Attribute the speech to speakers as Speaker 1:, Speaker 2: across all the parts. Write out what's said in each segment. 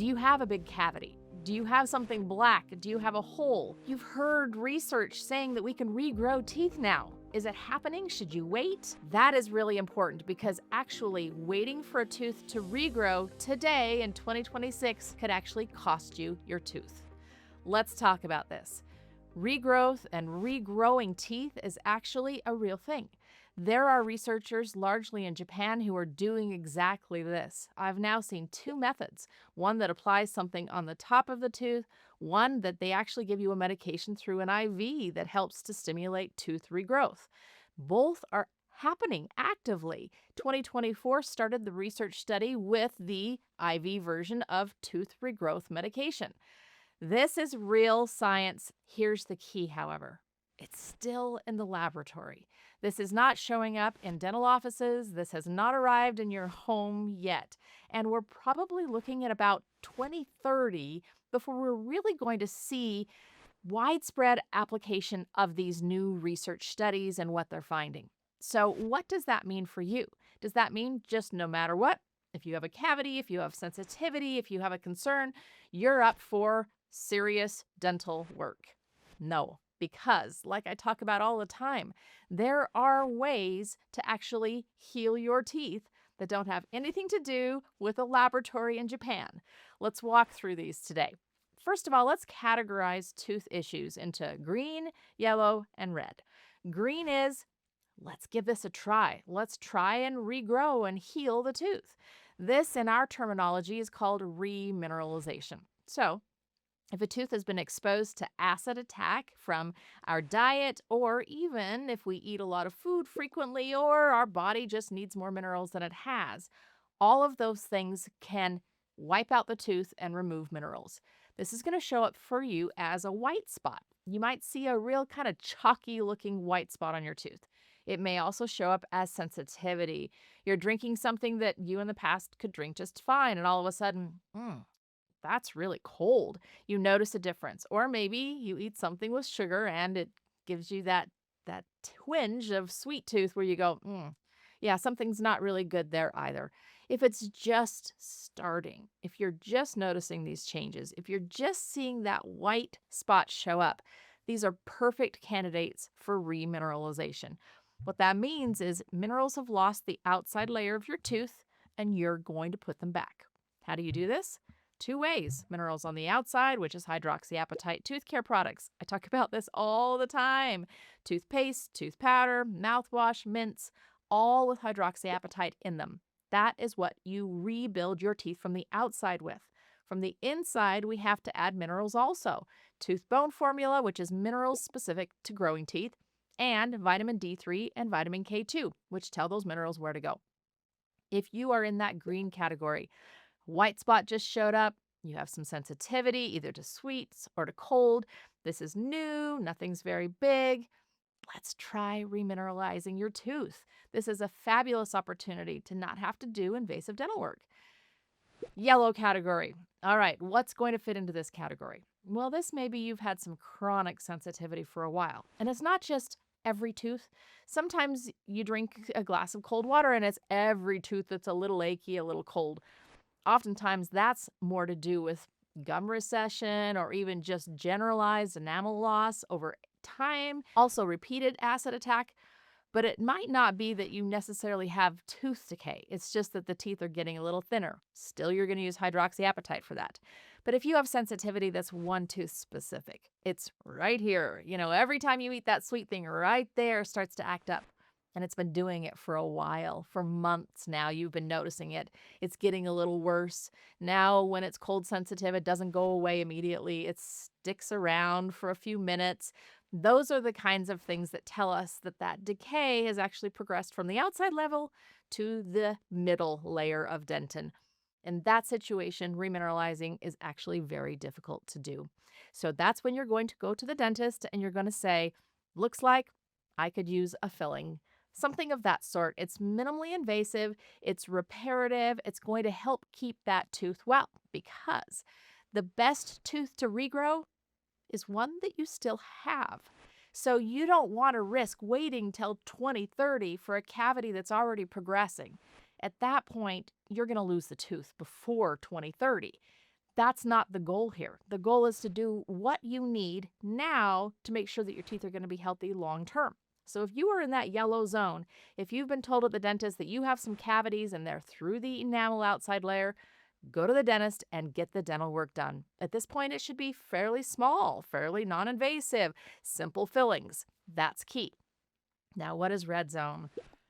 Speaker 1: Do you have a big cavity? Do you have something black? Do you have a hole? You've heard research saying that we can regrow teeth now. Is it happening? Should you wait? That is really important because actually waiting for a tooth to regrow today in 2026 could actually cost you your tooth. Let's talk about this. Regrowth and regrowing teeth is actually a real thing. There are researchers, largely in Japan, who are doing exactly this. I've now seen two methods, one that applies something on the top of the tooth, one that they actually give you a medication through an IV that helps to stimulate tooth regrowth. Both are happening actively. 2024 started the research study with the IV version of tooth regrowth medication. This is real science. Here's the key, however. It's still in the laboratory. This is not showing up in dental offices. This has not arrived in your home yet. And we're probably looking at about 2030 before we're really going to see widespread application of these new research studies and what they're finding. So what does that mean for you? Does that mean just no matter what, if you have a cavity, if you have sensitivity, if you have a concern, you're up for serious dental work? No. Because, like I talk about all the time, there are ways to actually heal your teeth that don't have anything to do with a laboratory in Japan. Let's walk through these today. First of all, let's categorize tooth issues into green, yellow, and red. Green is, let's give this a try. Let's try and regrow and heal the tooth. This, in our terminology, is called remineralization. So, if a tooth has been exposed to acid attack from our diet, or even if we eat a lot of food frequently, or our body just needs more minerals than it has, all of those things can wipe out the tooth and remove minerals. This is going to show up for you as a white spot. You might see a real kind of chalky looking white spot on your tooth. It may also show up as sensitivity. You're drinking something that you in the past could drink just fine, and all of a sudden, that's really cold. You notice a difference. Or maybe you eat something with sugar and it gives you that twinge of sweet tooth where you go, yeah, something's not really good there either. If it's just starting, if you're just noticing these changes, if you're just seeing that white spot show up, these are perfect candidates for remineralization. What that means is minerals have lost the outside layer of your tooth and you're going to put them back. How do you do this? Two ways. Minerals on the outside, which is hydroxyapatite tooth care products. I talk about this all the time. Toothpaste, tooth powder, mouthwash, mints, all with hydroxyapatite in them. That is what you rebuild your teeth from the outside with. From the inside, we have to add minerals also. Tooth bone formula, which is minerals specific to growing teeth, and vitamin D3 and vitamin K2, which tell those minerals where to go. If you are in that green category, white spot just showed up, you have some sensitivity either to sweets or to cold, this is new, nothing's very big, let's try remineralizing your tooth. This is a fabulous opportunity to not have to do invasive dental work. Yellow category. All right, what's going to fit into this category? Well, this maybe you've had some chronic sensitivity for a while. And it's not just every tooth. Sometimes you drink a glass of cold water and it's every tooth that's a little achy, a little cold. Oftentimes that's more to do with gum recession or even just generalized enamel loss over time. Also repeated acid attack. But it might not be that you necessarily have tooth decay. It's just that the teeth are getting a little thinner. Still, you're going to use hydroxyapatite for that. But if you have sensitivity that's one tooth specific, it's right here. You know, every time you eat that sweet thing right there starts to act up. And it's been doing it for a while, for months now. You've been noticing it. It's getting a little worse. Now, when it's cold sensitive, it doesn't go away immediately. It sticks around for a few minutes. Those are the kinds of things that tell us that that decay has actually progressed from the outside level to the middle layer of dentin. In that situation, remineralizing is actually very difficult to do. So that's when you're going to go to the dentist and you're going to say, looks like I could use a filling. Something of that sort. It's minimally invasive, it's reparative, it's going to help keep that tooth well, because the best tooth to regrow is one that you still have. So you don't want to risk waiting till 2030 for a cavity that's already progressing. At that point, you're going to lose the tooth before 2030. That's not the goal here. The goal is to do what you need now to make sure that your teeth are going to be healthy long term. So if you are in that yellow zone, if you've been told at the dentist that you have some cavities and they're through the enamel outside layer, go to the dentist and get the dental work done. At this point, it should be fairly small, fairly non-invasive, simple fillings. That's key. Now, what is red zone?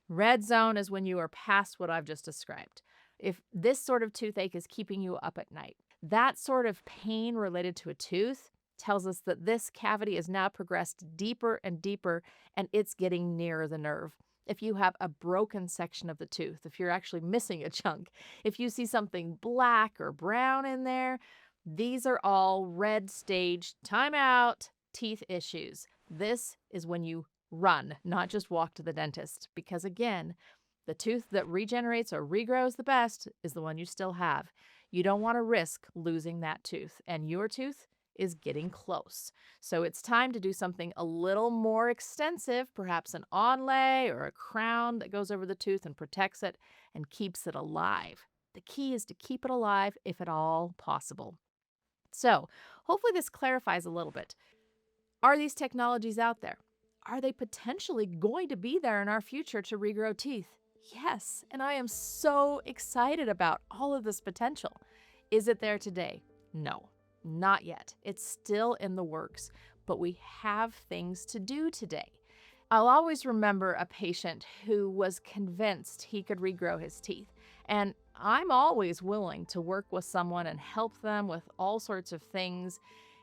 Speaker 1: Red zone is when you are past what I've just described. If this sort of toothache is keeping you up at night, that sort of pain related to a tooth tells us that this cavity has now progressed deeper and deeper, and it's getting near the nerve. If you have a broken section of the tooth, if you're actually missing a chunk, if you see something black or brown in there, these are all red stage timeout teeth issues. This is when you run, not just walk to the dentist, because again, the tooth that regenerates or regrows the best is the one you still have. You don't want to risk losing that tooth, and your tooth is getting close. So it's time to do something a little more extensive, perhaps an onlay or a crown that goes over the tooth and protects it and keeps it alive. The key is to keep it alive if at all possible. So hopefully this clarifies a little bit. Are these technologies out there? Are they potentially going to be there in our future to regrow teeth? Yes, and I am so excited about all of this potential. Is it there today? No. Not yet. It's still in the works, but we have things to do today. I'll always remember a patient who was convinced he could regrow his teeth, and I'm always willing to work with someone and help them with all sorts of things.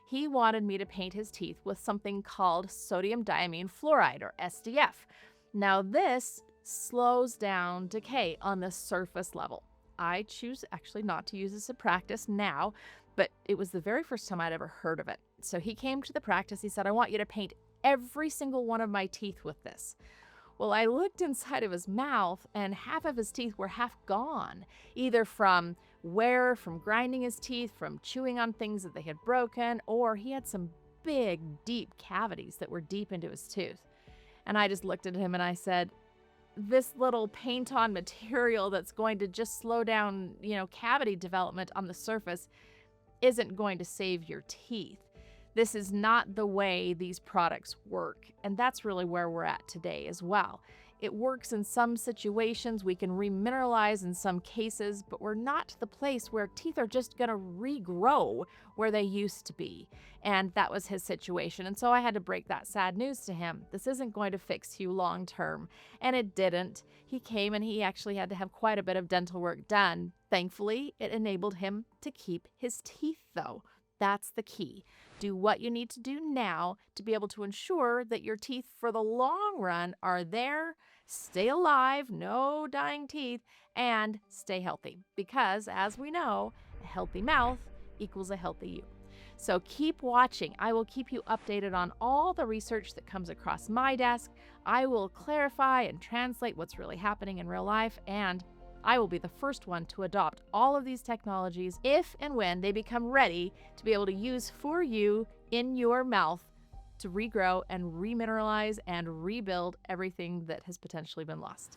Speaker 1: He wanted me to paint his teeth with something called sodium diamine fluoride, or SDF. Now this slows down decay on the surface level. I choose actually not to use this in practice now, but it was the very first time I'd ever heard of it. So he came to the practice. He said, I want you to paint every single one of my teeth with this. Well, I looked inside of his mouth and half of his teeth were half gone, either from wear, from grinding his teeth, from chewing on things that they had broken, or he had some big, deep cavities that were deep into his tooth. And I just looked at him and I said, this little paint-on material that's going to just slow down, cavity development on the surface isn't going to save your teeth. This is not the way these products work, and that's really where we're at today as well. It works in some situations, we can remineralize in some cases, but we're not to the place where teeth are just going to regrow where they used to be. And that was his situation, and so I had to break that sad news to him. This isn't going to fix you long term, and it didn't. He came and he actually had to have quite a bit of dental work done. Thankfully, it enabled him to keep his teeth though. That's the key. Do what you need to do now to be able to ensure that your teeth for the long run are there, stay alive, no dying teeth, and stay healthy. Because as we know, a healthy mouth equals a healthy you. So keep watching. I will keep you updated on all the research that comes across my desk. I will clarify and translate what's really happening in real life, and I will be the first one to adopt all of these technologies if and when they become ready to be able to use for you in your mouth to regrow and remineralize and rebuild everything that has potentially been lost.